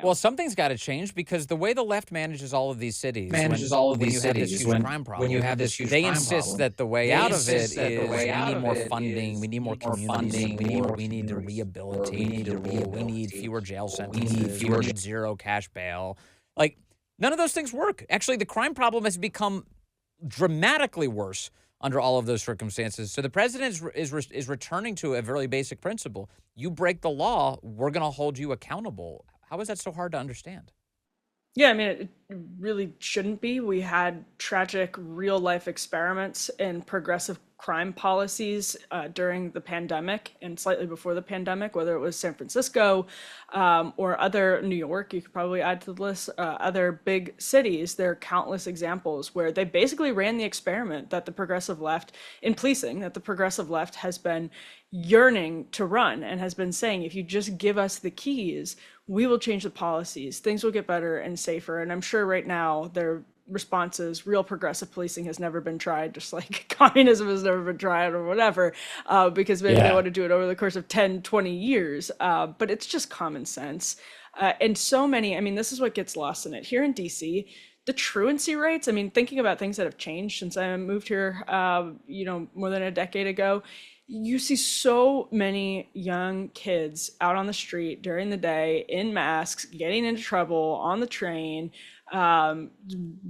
Speaker 1: Well, something's got to change because the way the left manages all of these cities,
Speaker 2: when you have this huge
Speaker 1: they insist that the way out of it is we need more funding, we need more community support, we need to rehabilitate people, we need fewer jail sentences, we need zero cash bail. Like, none of those things work. Actually, the crime problem has become dramatically worse under all of those circumstances. So the president is returning to a very basic principle. You break the law, we're going to hold you accountable. How is that so hard to understand?
Speaker 12: Yeah, I mean, it really shouldn't be. We had tragic real life experiments in progressive crime policies during the pandemic and slightly before the pandemic, whether it was San Francisco or other New York, you could probably add to the list, other big cities. There are countless examples where they basically ran the experiment that the progressive left in policing, that the progressive left has been yearning to run and has been saying, if you just give us the keys, we will change the policies, things will get better and safer. And I'm sure right now their response is real progressive policing has never been tried, just like communism has never been tried or whatever, because maybe they want to do it over the course of 10, 20 years. But it's just common sense. And so many, I mean, this is what gets lost in it. Here in DC, the truancy rates, I mean, thinking about things that have changed since I moved here, more than a decade ago, you see so many young kids out on the street during the day in masks, getting into trouble on the train,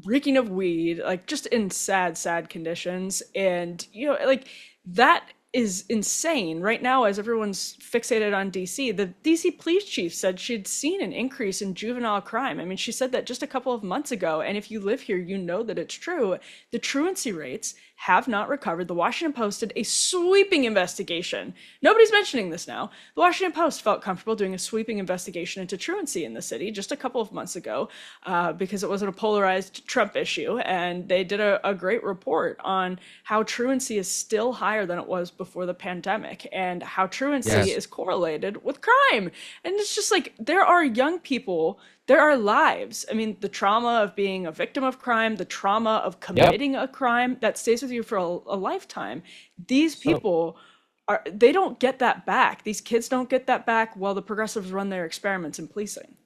Speaker 12: reeking of weed, like just in sad conditions. And, like that is insane. Right now, as everyone's fixated on DC, the DC police chief said she'd seen an increase in juvenile crime. I mean, she said that just a couple of months ago. And if you live here, you know that it's true. The truancy rates have not recovered. The Washington Post did a sweeping investigation. Nobody's mentioning this now. The Washington Post felt comfortable doing a sweeping investigation into truancy in the city just a couple of months ago because it wasn't a polarized Trump issue. And they did a great report on how truancy is still higher than it was before the pandemic and how truancy is correlated with crime. And it's just like, there are young people, there are lives. I mean, the trauma of being a victim of crime, the trauma of committing a crime that stays with you for a lifetime. These people they don't get that back. These kids don't get that back while the progressives run their experiments in policing.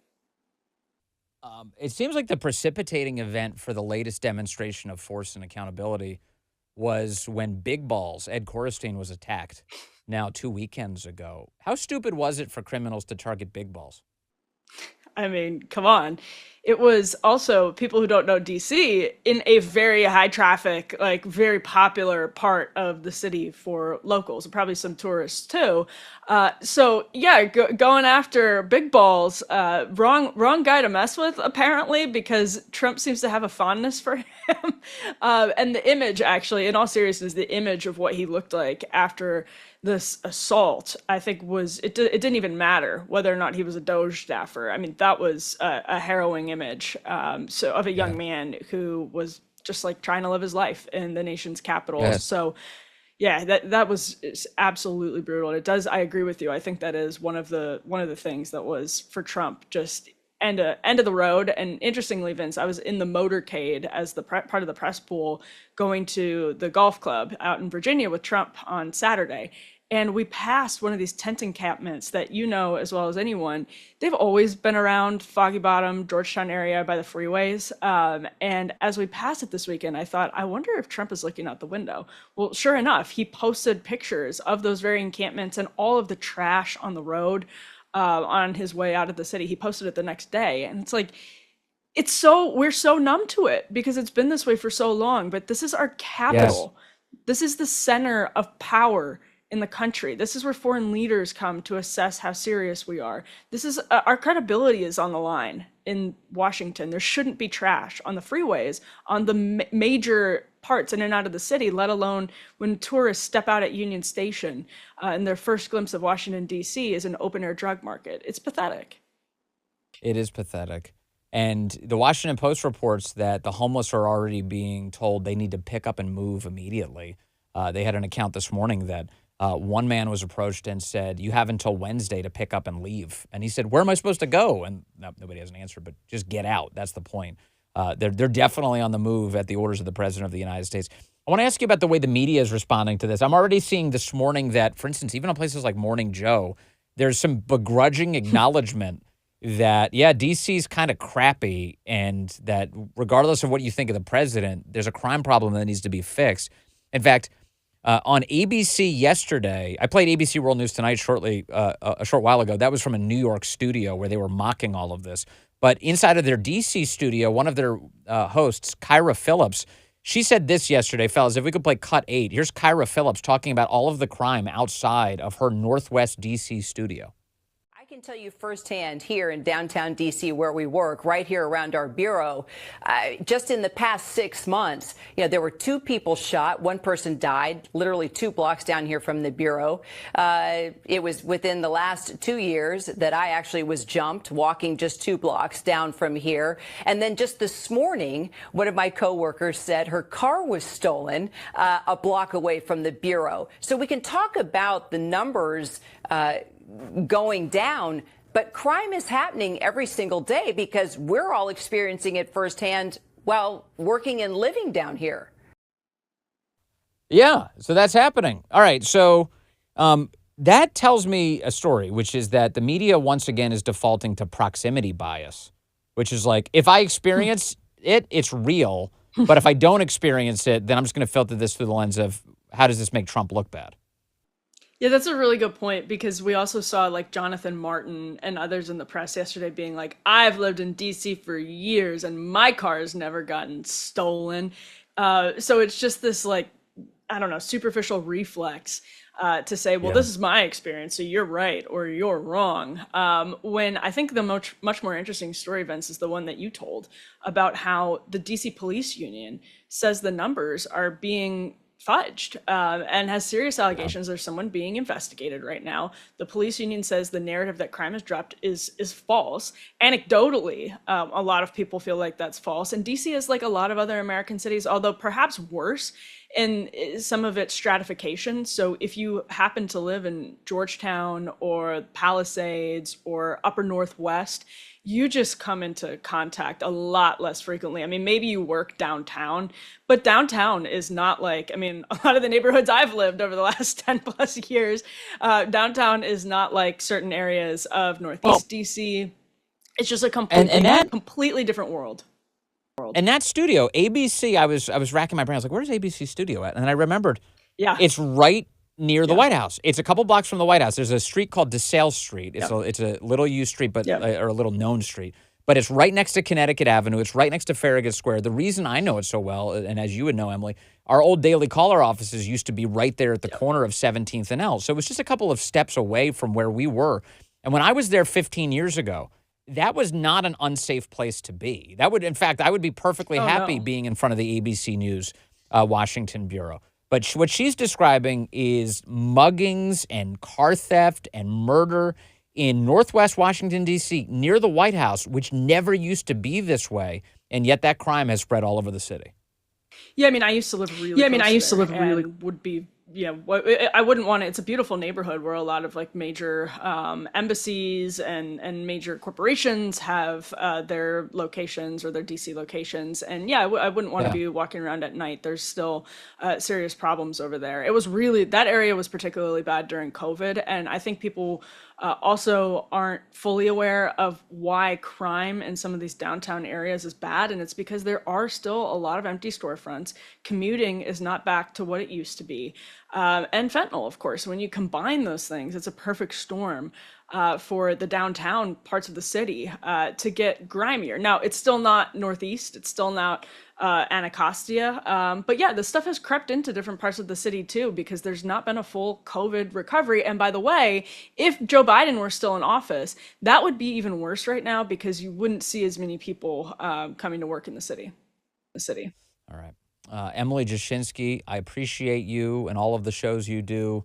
Speaker 1: It seems like the precipitating event for the latest demonstration of force and accountability was when Big Balls, Ed Korestein, was attacked now 2 weekends ago. How stupid was it for criminals to target Big Balls?
Speaker 12: I mean, come on. It was also, people who don't know DC, in a very high traffic, like very popular part of the city for locals and probably some tourists too. Going after Big Balls, wrong guy to mess with apparently, because Trump seems to have a fondness for him. And the image, actually, in all seriousness, the image of what he looked like after this assault, I think it didn't even matter whether or not he was a Doge staffer. I mean, that was a harrowing image of a young man who was just like trying to live his life in the nation's capital. So that was absolutely brutal. I agree with you. I think that is one of the things that was for Trump just end of the road. And interestingly, Vince, I was in the motorcade as the part of the press pool going to the golf club out in Virginia with Trump on Saturday. And we passed one of these tent encampments that you know as well as anyone. They've always been around Foggy Bottom, Georgetown area by the freeways. And as we passed it this weekend, I thought, I wonder if Trump is looking out the window. Well, sure enough, he posted pictures of those very encampments and all of the trash on the road on his way out of the city. He posted it the next day. And it's like, we're so numb to it because it's been this way for so long. But this is our capital. This is the center of power in the country. This is where foreign leaders come to assess how serious we are. This is our credibility is on the line in Washington. There shouldn't be trash on the freeways, on the major parts in and out of the city, let alone when tourists step out at Union Station and their first glimpse of Washington, D.C. is an open air drug market. It's pathetic.
Speaker 1: It is pathetic. And the Washington Post reports that the homeless are already being told they need to pick up and move immediately. They had an account this morning that one man was approached and said, you have until Wednesday to pick up and leave. And he said, where am I supposed to go? And nobody has an answer, but just get out. That's the point. They're definitely on the move at the orders of the President of the United States. I want to ask you about the way the media is responding to this. I'm already seeing this morning that, for instance, even on places like Morning Joe, there's some begrudging acknowledgement that, DC's kind of crappy and that regardless of what you think of the president, there's a crime problem that needs to be fixed. In fact, on ABC yesterday, I played ABC World News Tonight a short while ago. That was from a New York studio where they were mocking all of this. But inside of their DC studio, one of their hosts, Kyra Phillips, she said this yesterday, fellas, if we could play cut 8. Here's Kyra Phillips talking about all of the crime outside of her Northwest DC studio.
Speaker 13: I can tell you firsthand here in downtown D.C. where we work, right here around our bureau, just in the past 6 months, there were 2 people shot. One person died, literally 2 blocks down here from the bureau. It was within the last 2 years that I actually was jumped walking just 2 blocks down from here. And then just this morning, one of my coworkers said her car was stolen a block away from the bureau. So we can talk about the numbers going down, but crime is happening every single day because we're all experiencing it firsthand while working and living down here.
Speaker 1: Yeah, so that's happening. All right, so that tells me a story, which is that the media once again is defaulting to proximity bias, which is like, if I experience it, it's real, but if I don't experience it, then I'm just going to filter this through the lens of how does this make Trump look bad?
Speaker 12: Yeah, that's a really good point, because we also saw like Jonathan Martin and others in the press yesterday being like, I've lived in DC for years and my car has never gotten stolen. So it's just this like, I don't know, superficial reflex to say, well, this is my experience, so you're right or you're wrong. When I think the much more interesting story, Vince, is the one that you told about how the DC Police Union says the numbers are being fudged and has serious allegations. There's someone being investigated right now. The police union says the narrative that crime has dropped is false. Anecdotally, a lot of people feel like that's false. And DC is like a lot of other American cities, although perhaps worse in some of its stratification. So if you happen to live in Georgetown or Palisades or Upper Northwest, you just come into contact a lot less frequently. I mean, maybe you work downtown, but downtown is not like, I mean, a lot of the neighborhoods I've lived over the last 10 plus years, downtown is not like certain areas of Northeast DC. It's just a completely different world.
Speaker 1: And that studio, ABC, I was racking my brain. I was like, where's ABC studio at? And then I remembered, it's right near the White House. It's a couple blocks from the White House. There's a street called DeSales Street. It's a little used street, but or a little known street. But it's right next to Connecticut Avenue. It's right next to Farragut Square. The reason I know it so well, and as you would know, Emily, our old Daily Caller offices used to be right there at the corner of 17th and L. So it was just a couple of steps away from where we were. And when I was there 15 years ago, that was not an unsafe place to be. That would, in fact, I would be perfectly happy being in front of the ABC News Washington Bureau. But what she's describing is muggings and car theft and murder in Northwest Washington, D.C., near the White House, which never used to be this way. And yet that crime has spread all over the city.
Speaker 12: Yeah, I mean, I used to live really would be, I wouldn't want it. It's a beautiful neighborhood where a lot of like major embassies and major corporations have their locations or their DC locations. And I wouldn't want to be walking around at night. There's still serious problems over there. It was really, that area was particularly bad during COVID. And I think people also aren't fully aware of why crime in some of these downtown areas is bad. And it's because there are still a lot of empty storefronts. Commuting is not back to what it used to be. And fentanyl, of course. When you combine those things, it's a perfect storm for the downtown parts of the city to get grimier. Now, it's still not Northeast. It's still not Anacostia. But yeah, this stuff has crept into different parts of the city too, because there's not been a full COVID recovery. And by the way, if Joe Biden were still in office, that would be even worse right now, because you wouldn't see as many people coming to work in the city.
Speaker 1: All right. Emily Jashinsky, I appreciate you and all of the shows you do.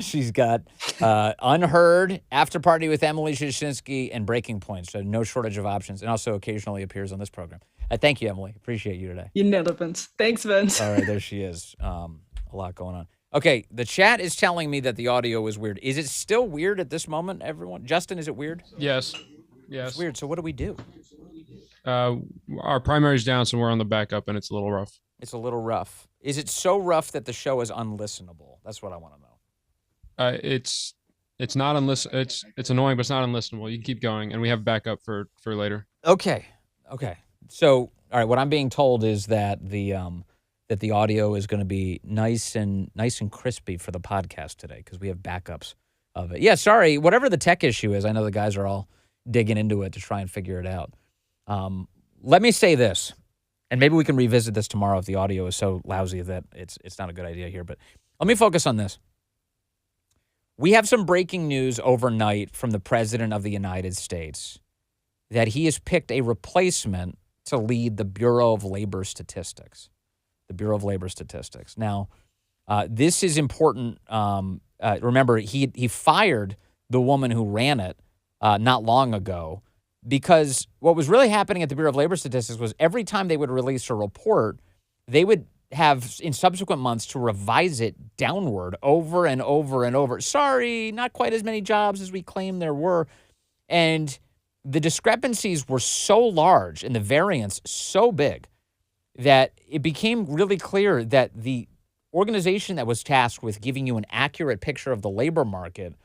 Speaker 1: She's got Unheard, After Party with Emily Jashinsky, and Breaking Point. So no shortage of options, and also occasionally appears on this program. Thank you, Emily. Appreciate you today.
Speaker 12: You nailed it, Vince. Thanks, Vince.
Speaker 1: All right, there she is. A lot going on. Okay, the chat is telling me that the audio is weird. Is it still weird at this moment, everyone? Justin, is it weird?
Speaker 11: Yes.
Speaker 1: It's weird. So what do we do?
Speaker 11: Our primary's down, so we're on the backup, and it's a little rough.
Speaker 1: It's a little rough. Is it so rough that the show is unlistenable? That's what I want to know.
Speaker 11: It's not it's annoying, but it's not unlistenable. You can keep going, and we have backup for later.
Speaker 1: Okay. So, all right, what I'm being told is that the audio is going to be nice and crispy for the podcast today, because we have backups of it. Yeah, sorry, whatever the tech issue is, I know the guys are all digging into it to try and figure it out. Let me say this, and maybe we can revisit this tomorrow if the audio is so lousy that it's not a good idea here, but let me focus on this. We have some breaking news overnight from the President of the United States that he has picked a replacement to lead the Bureau of Labor Statistics. The Bureau of Labor Statistics. Now, this is important. Remember, he fired the woman who ran it not long ago because what was really happening at the Bureau of Labor Statistics was every time they would release a report, they would have in subsequent months to revise it downward over and over and over. Sorry, not quite as many jobs as we claimed there were. And the discrepancies were so large and the variance so big that it became really clear that the organization that was tasked with giving you an accurate picture of the labor market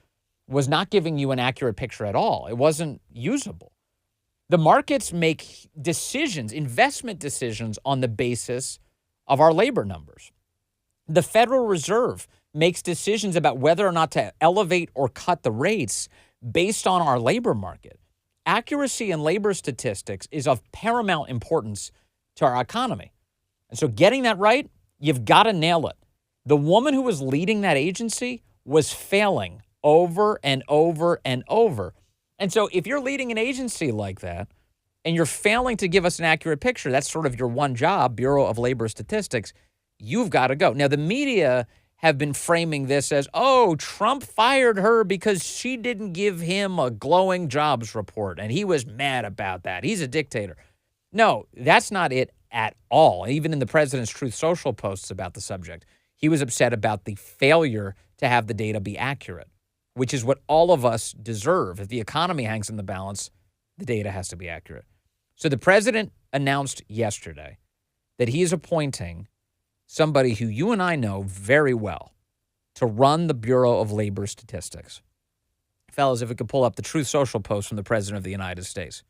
Speaker 1: was not giving you an accurate picture at all. It wasn't usable. The markets make decisions, investment decisions, on the basis of our labor numbers. The Federal Reserve makes decisions about whether or not to elevate or cut the rates based on our labor market. Accuracy in labor statistics is of paramount importance to our economy. And so getting that right, you've got to nail it. The woman who was leading that agency was failing over and over and over. And so if you're leading an agency like that and you're failing to give us an accurate picture, that's sort of your one job, Bureau of Labor Statistics, you've got to go. Now, the media have been framing this as, oh, Trump fired her because she didn't give him a glowing jobs report, and he was mad about that. He's a dictator. No, that's not it at all. Even in the president's Truth Social posts about the subject, he was upset about the failure to have the data be accurate, which is what all of us deserve. If the economy hangs in the balance, the data has to be accurate. So the president announced yesterday that he is appointing somebody who you and I know very well to run the Bureau of Labor Statistics. Fellas, if we could pull up the Truth Social post from the President of the United States.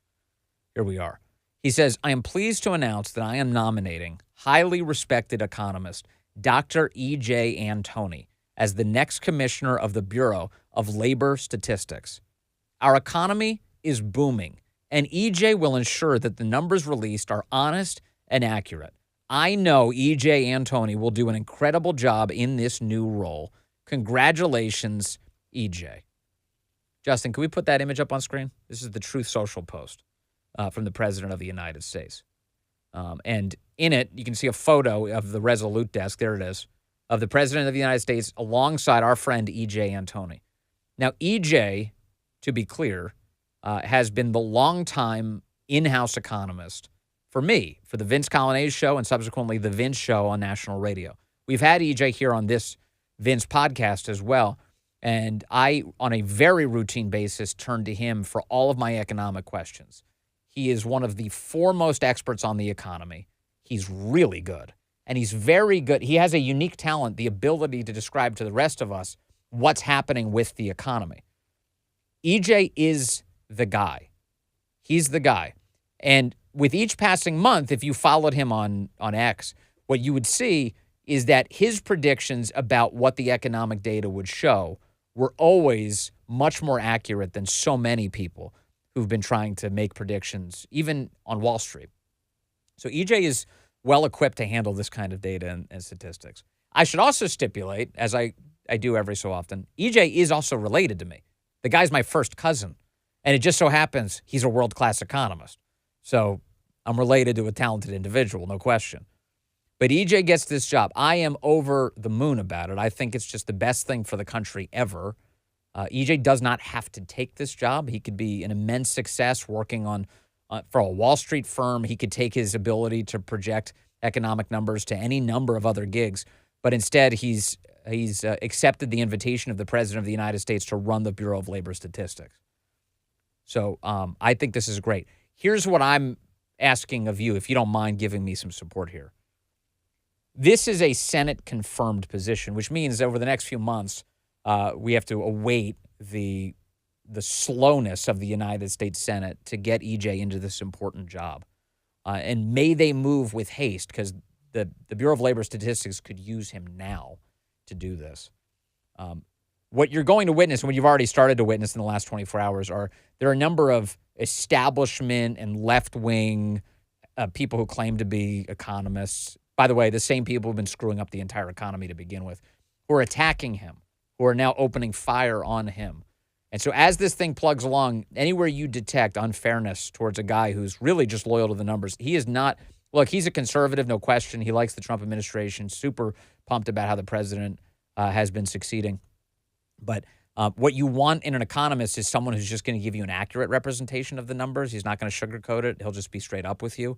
Speaker 1: Here we are. He says, I am pleased to announce that I am nominating highly respected economist Dr. E.J. Antoni as the next commissioner of the Bureau of Labor Statistics. Our economy is booming, and E.J. will ensure that the numbers released are honest and accurate. I know E.J. Antoni will do an incredible job in this new role. Congratulations, E.J. Justin, can we put that image up on screen? This is the Truth Social post from the President of the United States. And in it, you can see a photo of the Resolute desk. There it is, of the President of the United States alongside our friend E.J. Antoni. Now, E.J., to be clear, has been the longtime in-house economist for me, for the Vince Colonnese Show and subsequently the Vince Show on national radio. We've had E.J. here on this Vince podcast as well, and I, on a very routine basis, turn to him for all of my economic questions. He is one of the foremost experts on the economy. He's really good, and he's very good. He has a unique talent, the ability to describe to the rest of us what's happening with the economy. EJ is the guy. He's the guy. And with each passing month, if you followed him on X, what you would see is that his predictions about what the economic data would show were always much more accurate than so many people who've been trying to make predictions, even on Wall Street. So EJ is well equipped to handle this kind of data and statistics. I should also stipulate, as I do every so often, EJ is also related to me. The guy's my first cousin, and it just so happens he's a world-class economist. So I'm related to a talented individual, no question. But EJ gets this job. I am over the moon about it. I think it's just the best thing for the country ever. EJ does not have to take this job. He could be an immense success working on for a Wall Street firm. He could take his ability to project economic numbers to any number of other gigs. But instead, he's accepted the invitation of the President of the United States to run the Bureau of Labor Statistics. So I think this is great. Here's what I'm asking of you, if you don't mind giving me some support here. This is a Senate-confirmed position, which means over the next few months, we have to await the slowness of the United States Senate to get EJ into this important job. And may they move with haste, because the Bureau of Labor Statistics could use him now to do this. What you're going to witness, and what you've already started to witness in the last 24 hours, there are a number of establishment and left-wing people who claim to be economists. By the way, the same people who've been screwing up the entire economy to begin with, who are attacking him, who are now opening fire on him. And so as this thing plugs along, anywhere you detect unfairness towards a guy who's really just loyal to the numbers, he is not – look, he's a conservative, no question. He likes the Trump administration, super pumped about how the president has been succeeding. But what you want in an economist is someone who's just going to give you an accurate representation of the numbers. He's not going to sugarcoat it. He'll just be straight up with you.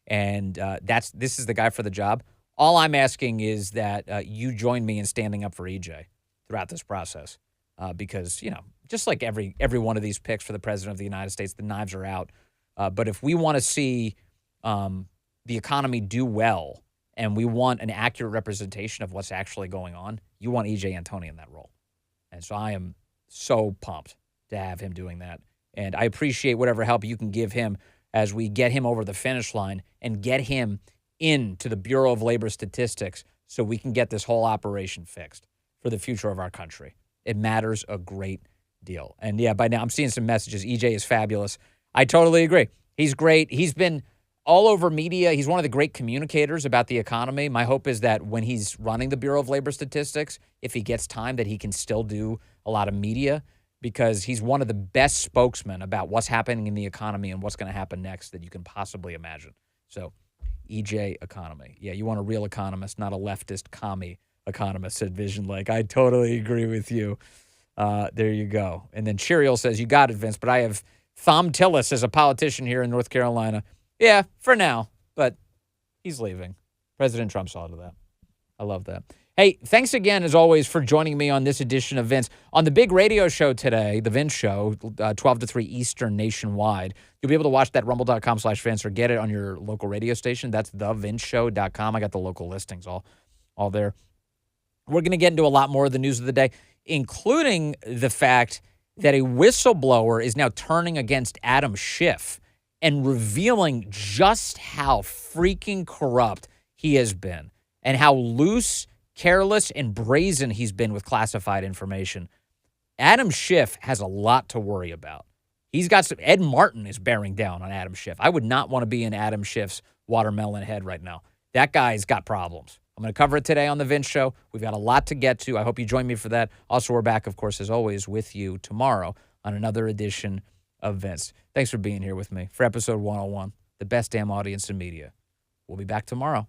Speaker 1: And this is the guy for the job. All I'm asking is that you join me in standing up for EJ throughout this process because, just like every one of these picks for the president of the United States, the knives are out. But if we want to see the economy do well and we want an accurate representation of what's actually going on, you want EJ Antoni in that role. And so I am so pumped to have him doing that. And I appreciate whatever help you can give him as we get him over the finish line and get him into the Bureau of Labor Statistics so we can get this whole operation fixed for the future of our country. It matters a great deal. And yeah, by now I'm seeing some messages. EJ is fabulous. I totally agree. He's great. He's been all over media. He's one of the great communicators about the economy. My hope is that when he's running the Bureau of Labor Statistics, if he gets time, that he can still do a lot of media because he's one of the best spokesmen about what's happening in the economy and what's going to happen next that you can possibly imagine. So EJ economy. Yeah, you want a real economist, not a leftist commie economist, said Vision Lake. I totally agree with you. There you go. And then Chiriel says, you got it, Vince, but I have Thom Tillis as a politician here in North Carolina. Yeah, for now, but he's leaving. President Trump saw to that. I love that. Hey, thanks again, as always, for joining me on this edition of Vince. On the big radio show today, The Vince Show, 12 to 3 Eastern nationwide, you'll be able to watch that rumble.com/Vince or get it on your local radio station. That's thevinceshow.com. I got the local listings all there. We're going to get into a lot more of the news of the day, including the fact that a whistleblower is now turning against Adam Schiff and revealing just how freaking corrupt he has been and how loose, careless, and brazen he's been with classified information. Adam Schiff has a lot to worry about. He's got some. Ed Martin is bearing down on Adam Schiff. I would not want to be in Adam Schiff's watermelon head right now. That guy's got problems. I'm going to cover it today on The Vince Show. We've got a lot to get to. I hope you join me for that. Also, we're back, of course, as always, with you tomorrow on another edition of Vince. Thanks for being here with me for episode 101, the best damn audience in media. We'll be back tomorrow.